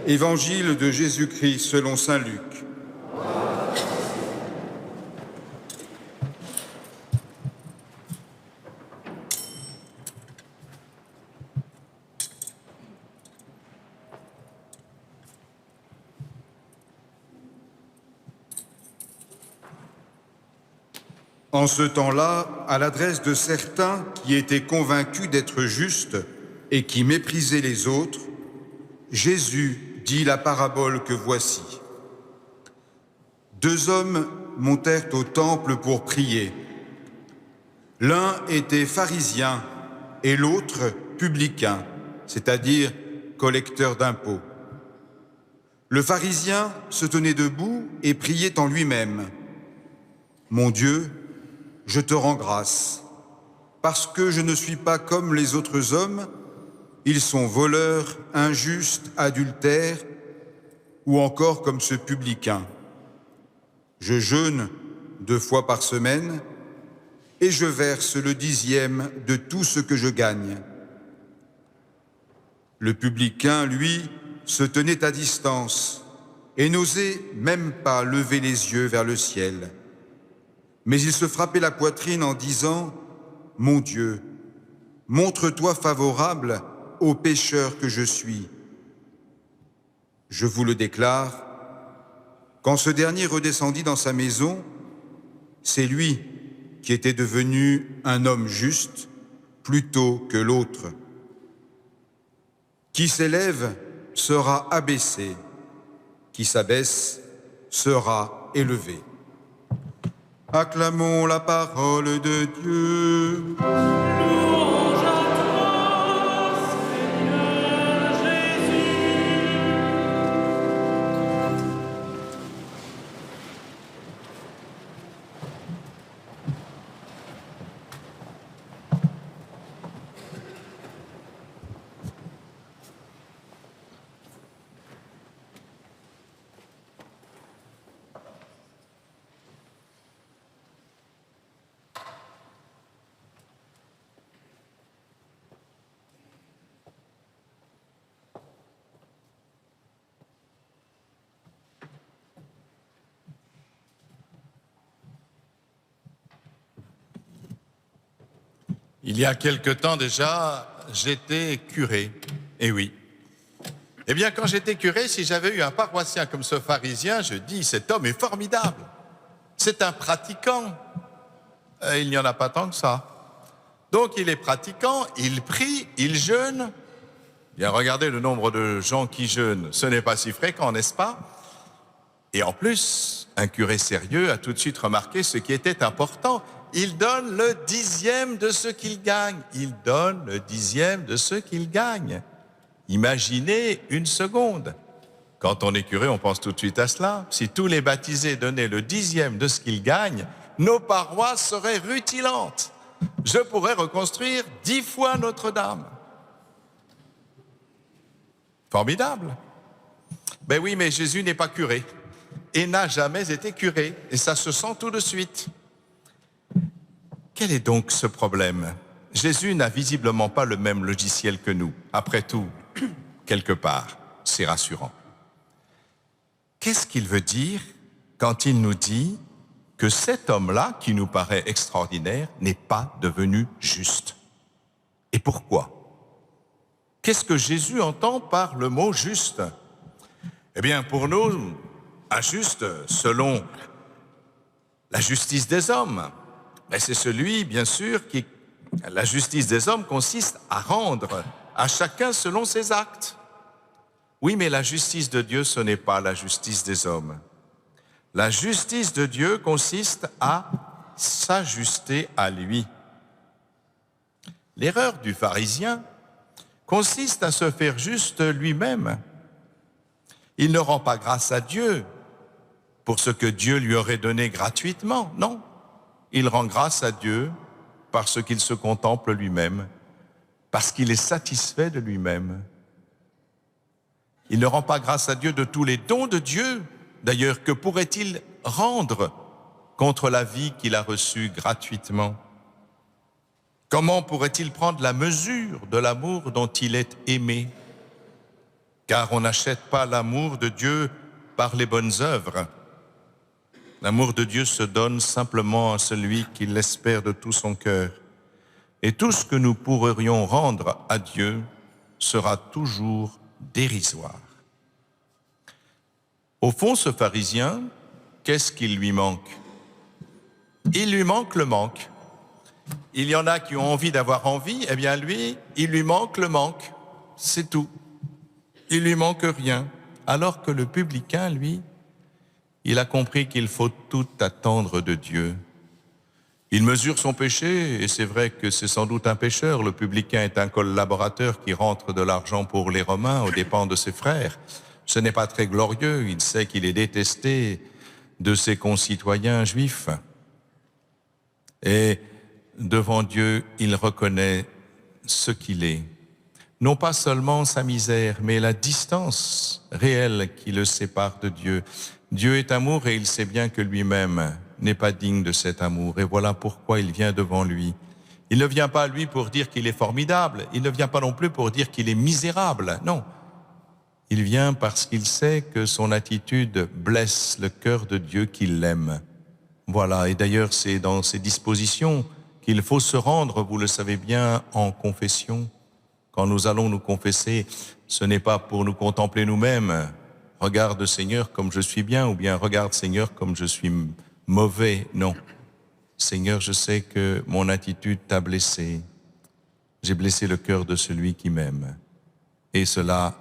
Évangile de Jésus-Christ selon saint Luc. En ce temps-là, à l'adresse de certains qui étaient convaincus d'être justes et qui méprisaient les autres, Jésus dit la parabole que voici. Deux hommes montèrent au temple pour prier. L'un était pharisien et l'autre publicain, c'est-à-dire collecteur d'impôts. Le pharisien se tenait debout et priait en lui-même. « Mon Dieu, je te rends grâce, parce que je ne suis pas comme les autres hommes, ils sont voleurs, injustes, adultères, ou encore comme ce publicain. Je jeûne 2 fois par semaine et je verse le 10e de tout ce que je gagne. » Le publicain, lui, se tenait à distance et n'osait même pas lever les yeux vers le ciel. Mais il se frappait la poitrine en disant « Mon Dieu, montre-toi favorable au pécheur que je suis. » Je vous le déclare, quand ce dernier redescendit dans sa maison, c'est lui qui était devenu un homme juste plutôt que l'autre. Qui s'élève sera abaissé, qui s'abaisse sera élevé. Acclamons la parole de Dieu. Louange à toi, Seigneur Jésus. Il y a quelque temps déjà, j'étais curé. Eh oui. Eh bien, quand j'étais curé, si j'avais eu un paroissien comme ce pharisien, je dis, cet homme est formidable. C'est un pratiquant. Il n'y en a pas tant que ça. Donc, il est pratiquant, il prie, il jeûne. Bien, regardez le nombre de gens qui jeûnent. Ce n'est pas si fréquent, n'est-ce pas? Et en plus, un curé sérieux a tout de suite remarqué ce qui était important. Il donne le 10e de ce qu'il gagne. Il donne le 10e de ce qu'il gagne. Imaginez une seconde. Quand on est curé, on pense tout de suite à cela. Si tous les baptisés donnaient le 10e de ce qu'ils gagnent, nos paroisses seraient rutilantes. Je pourrais reconstruire 10 fois Notre-Dame. Formidable. Ben oui, mais Jésus n'est pas curé et n'a jamais été curé. Et ça se sent tout de suite. Quel est donc ce problème? Jésus n'a visiblement pas le même logiciel que nous. Après tout, quelque part, c'est rassurant. Qu'est-ce qu'il veut dire quand il nous dit que cet homme-là, qui nous paraît extraordinaire, n'est pas devenu juste? Et pourquoi? Qu'est-ce que Jésus entend par le mot « juste » ? Eh bien, pour nous, un juste, selon la justice des hommes, c'est celui, bien sûr, qui... La justice des hommes consiste à rendre à chacun selon ses actes. Oui, mais la justice de Dieu, ce n'est pas la justice des hommes. La justice de Dieu consiste à s'ajuster à lui. L'erreur du pharisien consiste à se faire juste lui-même. Il ne rend pas grâce à Dieu pour ce que Dieu lui aurait donné gratuitement, non. Il rend grâce à Dieu parce qu'il se contemple lui-même, parce qu'il est satisfait de lui-même. Il ne rend pas grâce à Dieu de tous les dons de Dieu. D'ailleurs, que pourrait-il rendre contre la vie qu'il a reçue gratuitement? Comment pourrait-il prendre la mesure de l'amour dont il est aimé? car on n'achète pas l'amour de Dieu par les bonnes œuvres. L'amour de Dieu se donne simplement à celui qui l'espère de tout son cœur. Et tout ce que nous pourrions rendre à Dieu sera toujours dérisoire. Au fond, ce pharisien, qu'est-ce qu'il lui manque? Il lui manque le manque. Il y en a qui ont envie d'avoir envie, eh bien lui, il lui manque le manque. C'est tout. Il lui manque rien. Alors que le publicain, lui, il a compris qu'il faut tout attendre de Dieu. Il mesure son péché, et c'est vrai que c'est sans doute un pécheur. Le publicain est un collaborateur qui rentre de l'argent pour les Romains aux dépens de ses frères. Ce n'est pas très glorieux, il sait qu'il est détesté de ses concitoyens juifs. Et devant Dieu, il reconnaît ce qu'il est. Non pas seulement sa misère, mais la distance réelle qui le sépare de Dieu. Dieu est amour et il sait bien que lui-même n'est pas digne de cet amour. Et voilà pourquoi il vient devant lui. Il ne vient pas à lui pour dire qu'il est formidable. Il ne vient pas non plus pour dire qu'il est misérable. Non. Il vient parce qu'il sait que son attitude blesse le cœur de Dieu qui l'aime. Voilà. Et d'ailleurs, c'est dans ces dispositions qu'il faut se rendre, vous le savez bien, en confession. Quand nous allons nous confesser, ce n'est pas pour nous contempler nous-mêmes. Regarde Seigneur comme je suis bien, ou bien regarde Seigneur comme je suis mauvais. Non. Seigneur, je sais que mon attitude t'a blessé. J'ai blessé le cœur de celui qui m'aime. Et cela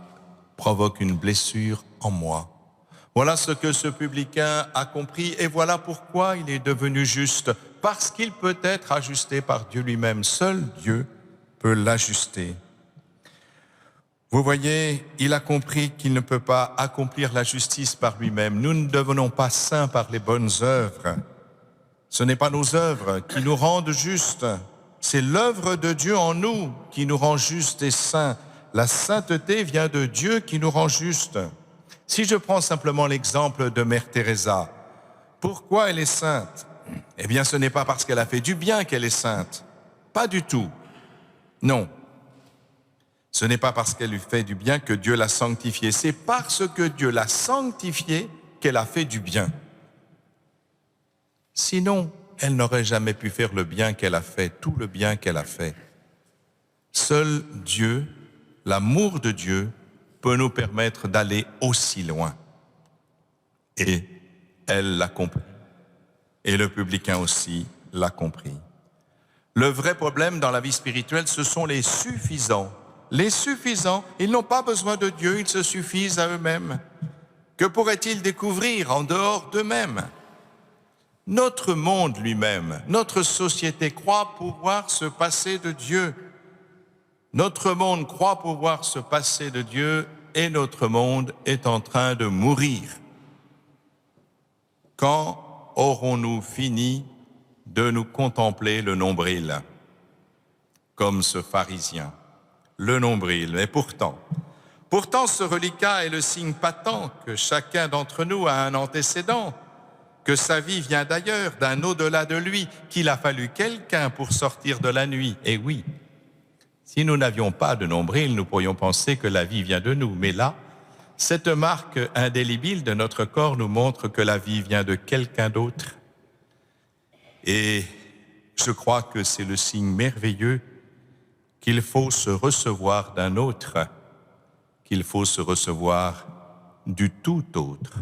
provoque une blessure en moi. Voilà ce que ce publicain a compris et voilà pourquoi il est devenu juste. Parce qu'il peut être ajusté par Dieu lui-même. Seul Dieu peut l'ajuster. Vous voyez, il a compris qu'il ne peut pas accomplir la justice par lui-même. Nous ne devenons pas saints par les bonnes œuvres. Ce n'est pas nos œuvres qui nous rendent justes. C'est l'œuvre de Dieu en nous qui nous rend justes et saints. La sainteté vient de Dieu qui nous rend justes. Si je prends simplement l'exemple de Mère Teresa, pourquoi elle est sainte? Eh bien, ce n'est pas parce qu'elle a fait du bien qu'elle est sainte. Pas du tout. Non. Ce n'est pas parce qu'elle lui fait du bien que Dieu l'a sanctifiée. C'est parce que Dieu l'a sanctifiée qu'elle a fait du bien. Sinon, elle n'aurait jamais pu faire le bien qu'elle a fait, tout le bien qu'elle a fait. Seul Dieu, l'amour de Dieu, peut nous permettre d'aller aussi loin. Et elle l'a compris. Et le publicain aussi l'a compris. Le vrai problème dans la vie spirituelle, ce sont les suffisants. Les suffisants, ils n'ont pas besoin de Dieu, ils se suffisent à eux-mêmes. Que pourraient-ils découvrir en dehors d'eux-mêmes? Notre monde lui-même, notre société croit pouvoir se passer de Dieu. Notre monde croit pouvoir se passer de Dieu et notre monde est en train de mourir. Quand aurons-nous fini de nous contempler le nombril, comme ce pharisien? Le nombril. Mais pourtant, ce reliquat est le signe patent que chacun d'entre nous a un antécédent, que sa vie vient d'ailleurs, d'un au-delà de lui, qu'il a fallu quelqu'un pour sortir de la nuit. Et oui, si nous n'avions pas de nombril, nous pourrions penser que la vie vient de nous. Mais là, cette marque indélébile de notre corps nous montre que la vie vient de quelqu'un d'autre. Et je crois que c'est le signe merveilleux qu'il faut se recevoir d'un autre, qu'il faut se recevoir du tout autre.